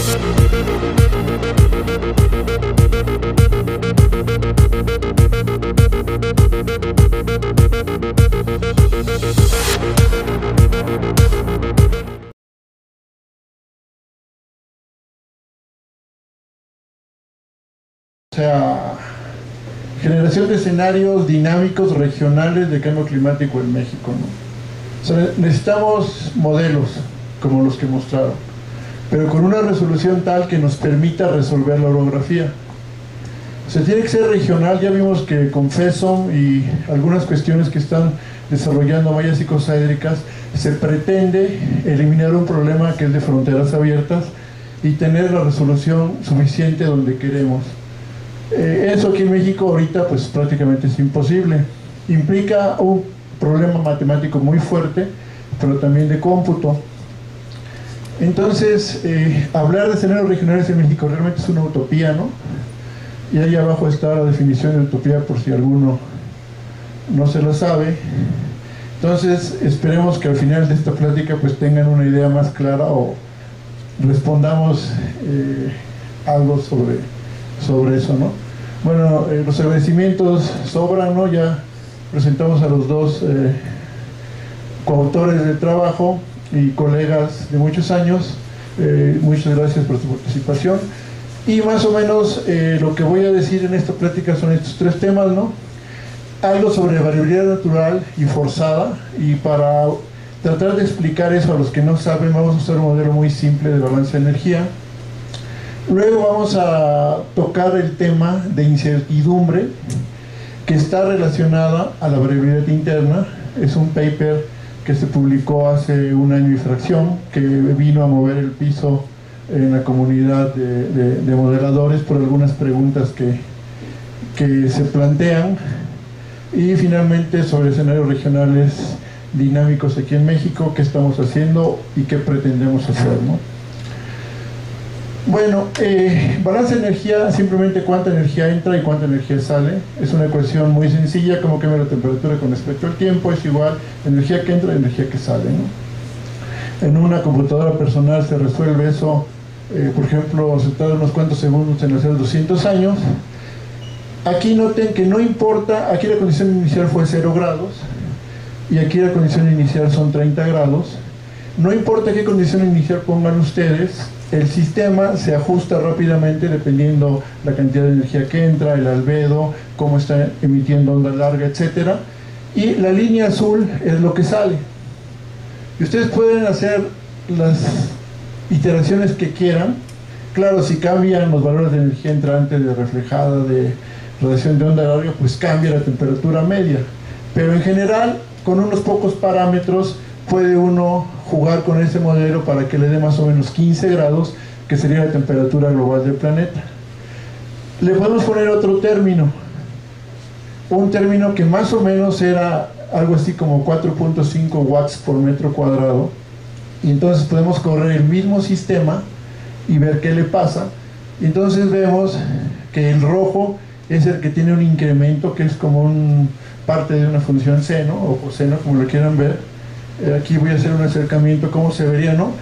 O sea, generación de escenarios dinámicos regionales de cambio climático en México, ¿no? O sea, necesitamos modelos como los que mostraron, pero con una resolución tal que nos permita resolver la orografía. O sea, tiene que ser regional. Ya vimos que con FESOM y algunas cuestiones que están desarrollando mallas icosaédricas se pretende eliminar un problema que es de fronteras abiertas y tener la resolución suficiente donde queremos. Eso aquí en México ahorita pues prácticamente es imposible. Implica un problema matemático muy fuerte, pero también de cómputo. Entonces, hablar de escenarios regionales en México realmente es una utopía, ¿no? Y ahí abajo está la definición de utopía por si alguno no se lo sabe. Entonces, esperemos que al final de esta plática pues tengan una idea más clara o respondamos algo sobre eso, ¿no? Bueno, los agradecimientos sobran, ¿no? Ya presentamos a los dos coautores del trabajo y colegas de muchos años. Muchas gracias por su participación. Y más o menos lo que voy a decir en esta plática son estos tres temas, ¿no? Algo sobre variabilidad natural y forzada, y para tratar de explicar eso a los que no saben, vamos a usar un modelo muy simple de balance de energía. Luego vamos a tocar el tema de incertidumbre, que está relacionada a la variabilidad interna. Es un paper que se publicó hace un año y fracción, que vino a mover el piso en la comunidad de modeladores por algunas preguntas que se plantean. Y finalmente sobre escenarios regionales dinámicos aquí en México, qué estamos haciendo y qué pretendemos hacer, ¿no? Bueno, balance de energía, simplemente cuánta energía entra y cuánta energía sale. Es una ecuación muy sencilla, como cambia la temperatura con respecto al tiempo, es igual energía que entra y energía que sale, ¿no? En una computadora personal se resuelve eso, por ejemplo, se tarda unos cuantos segundos en hacer 200 años. Aquí noten que no importa, aquí la condición inicial fue 0 grados y aquí la condición inicial son 30 grados. No importa qué condición inicial pongan ustedes, el sistema se ajusta rápidamente dependiendo la cantidad de energía que entra, el albedo, cómo está emitiendo onda larga, etcétera. Y la línea azul es lo que sale. Y ustedes pueden hacer las iteraciones que quieran. Claro, si cambian los valores de energía entrante, de reflejada, de radiación de onda larga, pues cambia la temperatura media. Pero en general, con unos pocos parámetros, puede uno jugar con ese modelo para que le dé más o menos 15 grados, que sería la temperatura global del planeta. Le podemos poner otro término, un término que más o menos era algo así como 4.5 watts por metro cuadrado, y entonces podemos correr el mismo sistema y ver qué le pasa. Y entonces vemos que el rojo es el que tiene un incremento, que es como parte de una función seno o coseno, como lo quieran ver. Aquí voy a hacer un acercamiento, cómo se vería, ¿no?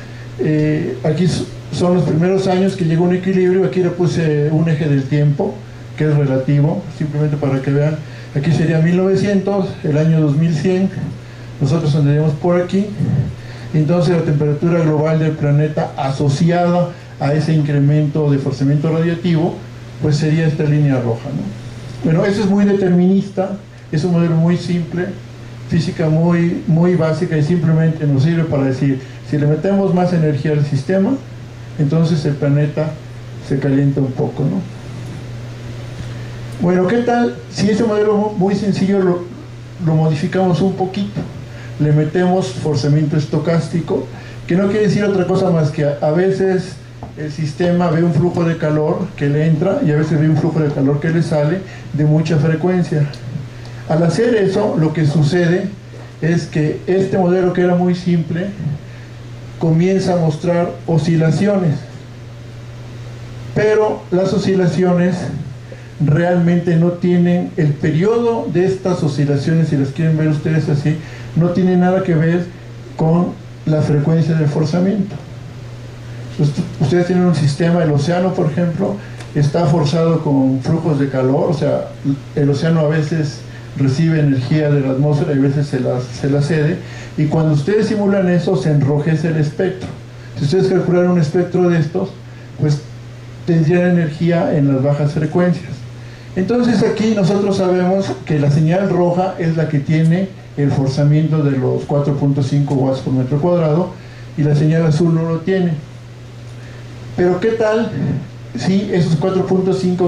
Aquí son los primeros años que llegó un equilibrio. Aquí le puse un eje del tiempo, que es relativo, simplemente para que vean. Aquí sería 1900, el año 2100, nosotros andaríamos por aquí. Entonces la temperatura global del planeta asociada a ese incremento de forzamiento radiativo, pues sería esta línea roja, ¿no? Bueno, eso es muy determinista, es un modelo muy simple, física muy básica, y simplemente nos sirve para decir, si le metemos más energía al sistema, entonces el planeta se calienta un poco, ¿no? Bueno, ¿qué tal si ese modelo muy sencillo lo modificamos un poquito? Le metemos forzamiento estocástico, que no quiere decir otra cosa más que a veces el sistema ve un flujo de calor que le entra y a veces ve un flujo de calor que le sale de mucha frecuencia. Al hacer eso, lo que sucede es que este modelo, que era muy simple, comienza a mostrar oscilaciones, pero las oscilaciones realmente no tienen, el periodo de estas oscilaciones, si las quieren ver ustedes así, no tiene nada que ver con la frecuencia del forzamiento. Ustedes tienen un sistema, el océano, por ejemplo, está forzado con flujos de calor, o sea, el océano a veces recibe energía de la atmósfera y a veces se la cede, y cuando ustedes simulan eso, se enrojece el espectro. Si ustedes calcularan un espectro de estos, pues tendrían energía en las bajas frecuencias. Entonces aquí nosotros sabemos que la señal roja es la que tiene el forzamiento de los 4.5 watts por metro cuadrado, y la señal azul no lo tiene. Pero ¿qué tal si esos 4.5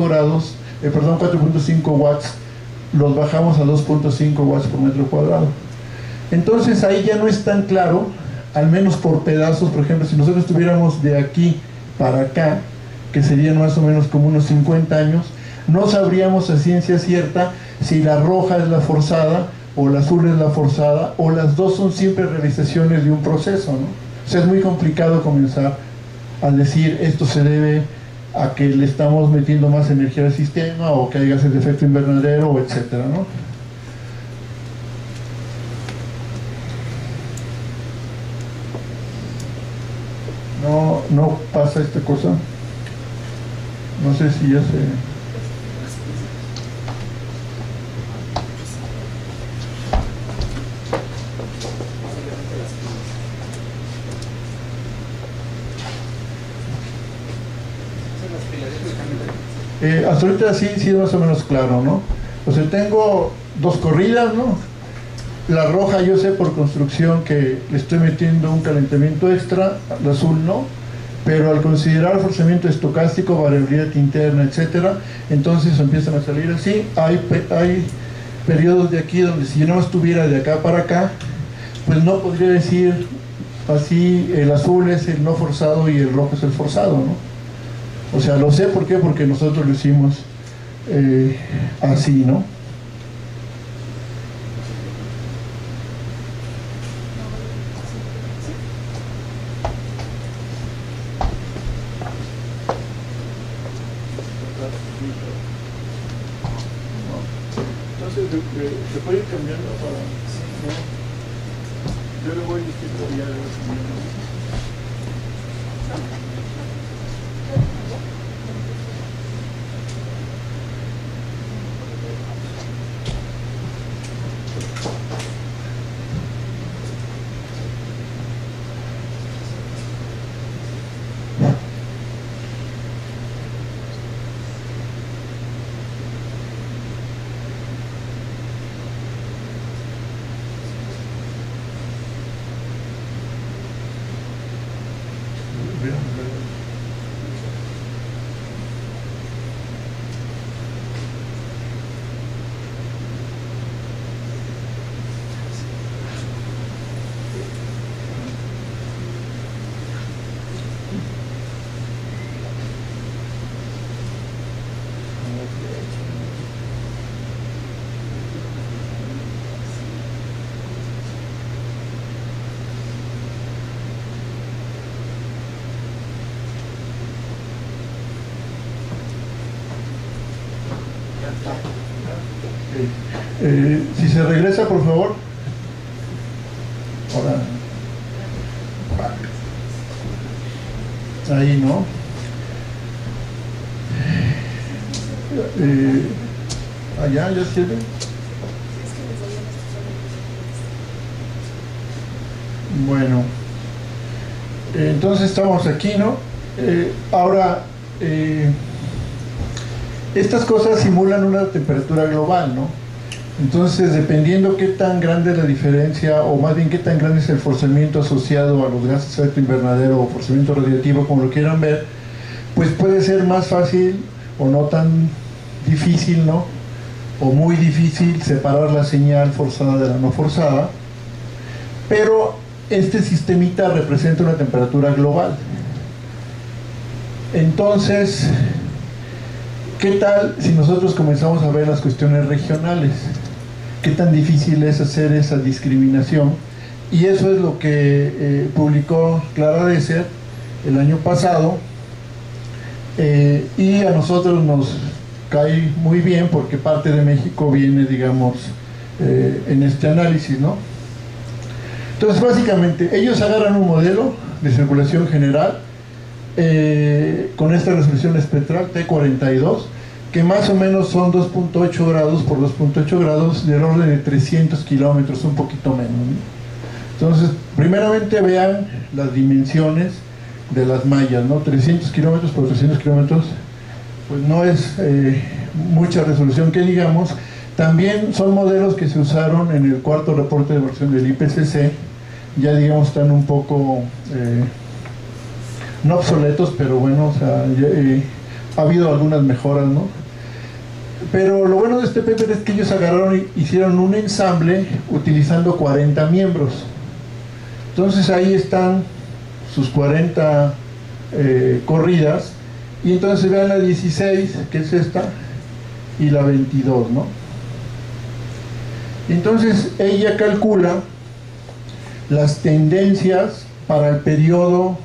watts los bajamos a 2.5 watts por metro cuadrado? Entonces ahí ya no es tan claro, al menos por pedazos. Por ejemplo, si nosotros tuviéramos de aquí para acá, que serían más o menos como unos 50 años, no sabríamos a ciencia cierta si la roja es la forzada o la azul es la forzada, o las dos son siempre realizaciones de un proceso, ¿no? O sea, es muy complicado comenzar a decir esto se debe a que le estamos metiendo más energía al sistema, o que haya gases de efecto invernadero, o etcétera, ¿no? No pasa esta cosa. No sé si ya se... hasta ahorita sí es más o menos claro, ¿no? O sea, tengo dos corridas, ¿no? La roja yo sé por construcción que le estoy metiendo un calentamiento extra, la azul no, pero al considerar forzamiento estocástico, variabilidad interna, etcétera, entonces empiezan a salir así. Hay periodos de aquí donde si yo no estuviera de acá para acá, pues no podría decir así, el azul es el no forzado y el rojo es el forzado, ¿no? O sea, lo sé, ¿por qué? Porque nosotros lo hicimos así, ¿no? Entonces, se puede ir cambiando para... ¿no? Yo le voy diciendo ya de los cambios. Si se regresa, por favor. Ahora. Ahí, ¿no? Allá, ¿ya sirve? Bueno. Entonces estamos aquí, ¿no? Ahora, estas cosas simulan una temperatura global, ¿no? Entonces, dependiendo qué tan grande es la diferencia, o más bien qué tan grande es el forzamiento asociado a los gases de efecto invernadero o forzamiento radiativo, como lo quieran ver, pues puede ser más fácil o no tan difícil, ¿no? O muy difícil separar la señal forzada de la no forzada, pero este sistemita representa una temperatura global. Entonces, ¿qué tal si nosotros comenzamos a ver las cuestiones regionales? ¿Qué tan difícil es hacer esa discriminación? Y eso es lo que publicó Clara Deser el año pasado, y a nosotros nos cae muy bien porque parte de México viene, digamos, en este análisis, ¿no? Entonces, básicamente, ellos agarran un modelo de circulación general con esta resolución espectral T42, que más o menos son 2.8 grados por 2.8 grados, del orden de 300 kilómetros, un poquito menos, ¿no? Entonces, primeramente vean las dimensiones de las mallas, ¿no? 300 kilómetros por 300 kilómetros, pues no es mucha resolución que digamos. También son modelos que se usaron en el cuarto reporte de evaluación del IPCC, ya digamos están un poco, no obsoletos, pero bueno, o sea, ha habido algunas mejoras, ¿no? Pero lo bueno de este paper es que ellos agarraron y hicieron un ensamble utilizando 40 miembros. Entonces ahí están sus 40 corridas, y entonces vean la 16, que es esta, y la 22, ¿no? Entonces ella calcula las tendencias para el periodo,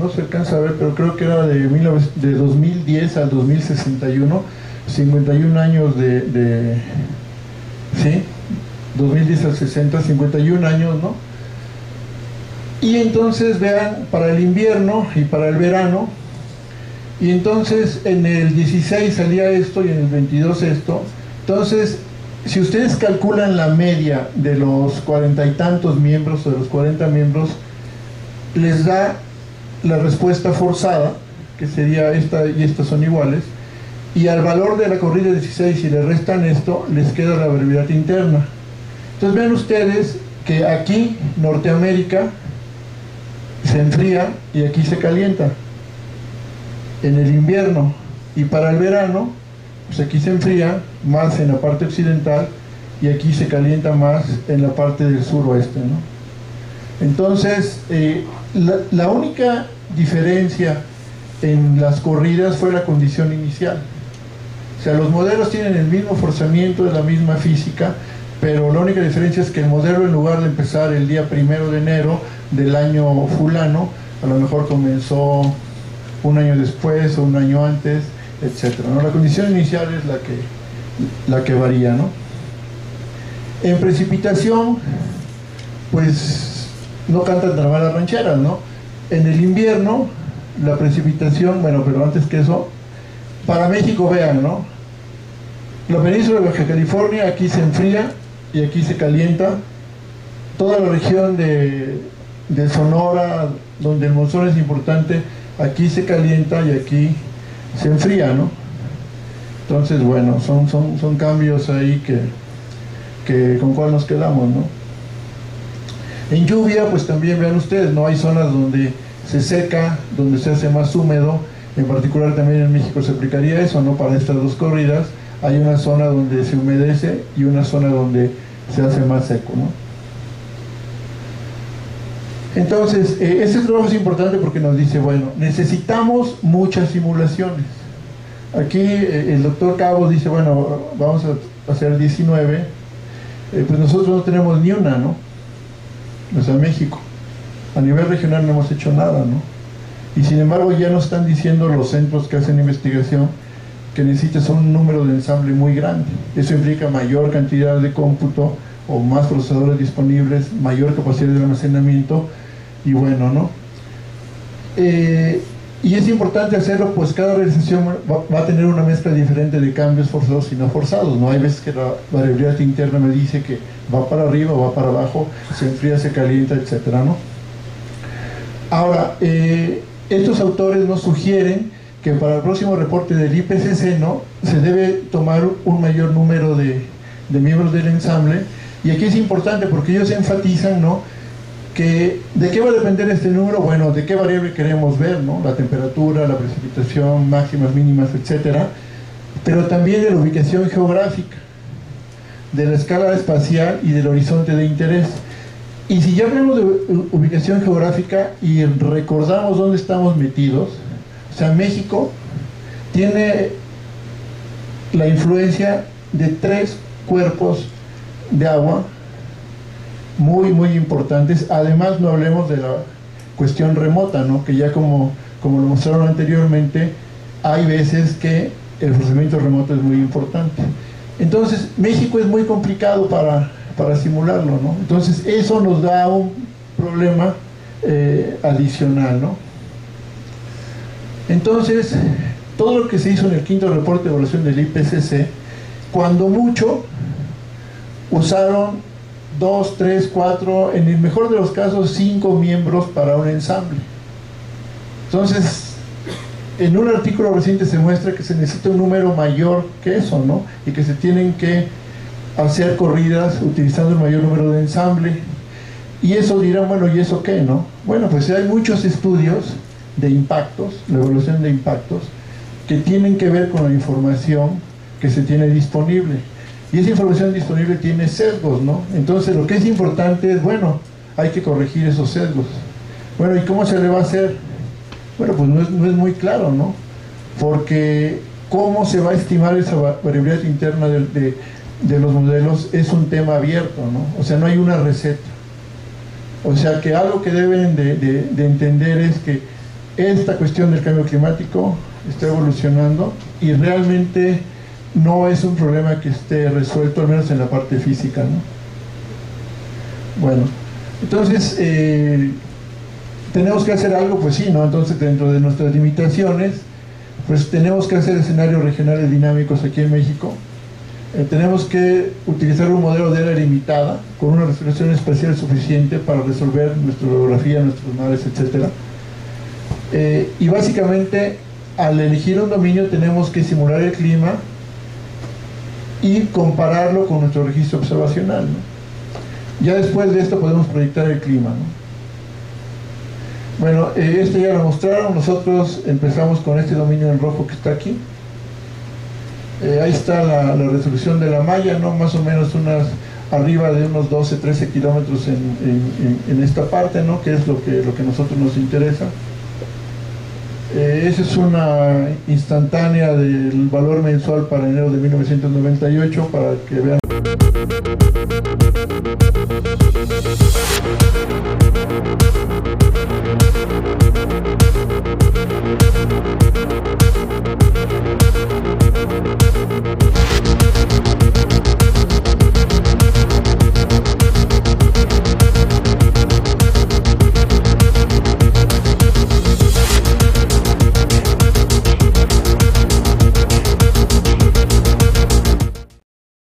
no se alcanza a ver, pero creo que era de 2010 al 2061, 51 años ¿sí? 2010 al 60, 51 años, ¿no? Y entonces vean para el invierno y para el verano, y entonces en el 16 salía esto y en el 22 esto. Entonces, si ustedes calculan la media de los 40 y tantos miembros, o de los 40 miembros, les da la respuesta forzada, que sería esta y estas son iguales, y al valor de la corrida 16, si le restan esto, les queda la brevedad interna. Entonces vean ustedes que aquí Norteamérica se enfría y aquí se calienta en el invierno, y para el verano pues aquí se enfría más en la parte occidental y aquí se calienta más en la parte del suroeste, ¿no? Entonces la única diferencia en las corridas fue la condición inicial. O sea, los modelos tienen el mismo forzamiento, de la misma física, pero la única diferencia es que el modelo, en lugar de empezar el día 1 de enero del año fulano, a lo mejor comenzó un año después o un año antes, etcétera, ¿no? La condición inicial es la que varía, ¿no? En precipitación, pues no cantan tan mal las rancheras, ¿no? En el invierno, la precipitación, bueno, pero antes que eso, para México vean, ¿no? La península de Baja California, aquí se enfría y aquí se calienta. Toda la región de Sonora, donde el monzón es importante, aquí se calienta y aquí se enfría, ¿no? Entonces, bueno, son cambios ahí que con cuál nos quedamos, ¿no? En lluvia, pues también vean ustedes, ¿no? Hay zonas donde se seca, donde se hace más húmedo. En particular también en México se aplicaría eso, ¿no? Para estas dos corridas hay una zona donde se humedece y una zona donde se hace más seco, ¿no? Entonces, este trabajo es importante porque nos dice, bueno, necesitamos muchas simulaciones. Aquí el doctor Cabos dice, bueno, vamos a hacer 19, pues nosotros no tenemos ni una, ¿no? O sea, México, a nivel regional no hemos hecho nada, ¿no? Y sin embargo ya nos están diciendo los centros que hacen investigación que necesitas un número de ensamble muy grande. Eso implica mayor cantidad de cómputo o más procesadores disponibles, mayor capacidad de almacenamiento, y bueno, ¿no? Y es importante hacerlo, pues cada realización va a tener una mezcla diferente de cambios forzados y no forzados, ¿no? Hay veces que la variabilidad interna me dice que va para arriba, va para abajo, se enfría, se calienta, etcétera, ¿no? Ahora, estos autores nos sugieren que para el próximo reporte del IPCC, ¿no?, se debe tomar un mayor número de miembros del ensamble, y aquí es importante porque ellos enfatizan, ¿no?, que ¿de qué va a depender este número? Bueno, de qué variable queremos ver, ¿no? La temperatura, la precipitación, máximas, mínimas, etcétera, pero también de la ubicación geográfica, de la escala espacial y del horizonte de interés. Y si ya hablamos de ubicación geográfica y recordamos dónde estamos metidos, o sea, México tiene la influencia de 3 cuerpos de agua muy, muy importantes. Además, no hablemos de la cuestión remota, ¿no?, que ya como lo mostraron anteriormente, hay veces que el procesamiento remoto es muy importante. Entonces, México es muy complicado para simularlo, ¿no? Entonces, eso nos da un problema adicional, ¿no? Entonces, todo lo que se hizo en el quinto reporte de evaluación del IPCC, cuando mucho, usaron 2, 3, 4, en el mejor de los casos 5 miembros para un ensamble. Entonces, en un artículo reciente se muestra que se necesita un número mayor que eso, ¿no? Y que se tienen que hacer corridas utilizando el mayor número de ensamble. Y eso dirán, bueno, ¿y eso qué, no? Bueno, pues hay muchos estudios de impactos, la evaluación de impactos, que tienen que ver con la información que se tiene disponible. Y esa información disponible tiene sesgos, ¿no? Entonces lo que es importante es, bueno, hay que corregir esos sesgos. Bueno, ¿y cómo se le va a hacer? Bueno, pues no es muy claro, ¿no? Porque cómo se va a estimar esa variabilidad interna de los modelos es un tema abierto, ¿no? O sea, no hay una receta. O sea, que algo que deben de entender es que esta cuestión del cambio climático está evolucionando y realmente no es un problema que esté resuelto, al menos en la parte física, ¿no? Bueno, entonces, ¿tenemos que hacer algo? Pues sí, ¿no? Entonces, dentro de nuestras limitaciones, pues tenemos que hacer escenarios regionales dinámicos aquí en México. Tenemos que utilizar un modelo de área limitada, con una resolución espacial suficiente para resolver nuestra orografía, nuestros mares, etc. Y básicamente, al elegir un dominio, tenemos que simular el clima y compararlo con nuestro registro observacional, ¿no? Ya después de esto podemos proyectar el clima, ¿no? Bueno, esto ya lo mostraron. Nosotros empezamos con este dominio en rojo que está aquí. Ahí está la resolución de la malla, ¿no? Más o menos arriba de unos 12, 13 kilómetros en esta parte, ¿no? Que es lo que a nosotros nos interesa. Esa es una instantánea del valor mensual para enero de 1998, para que vean.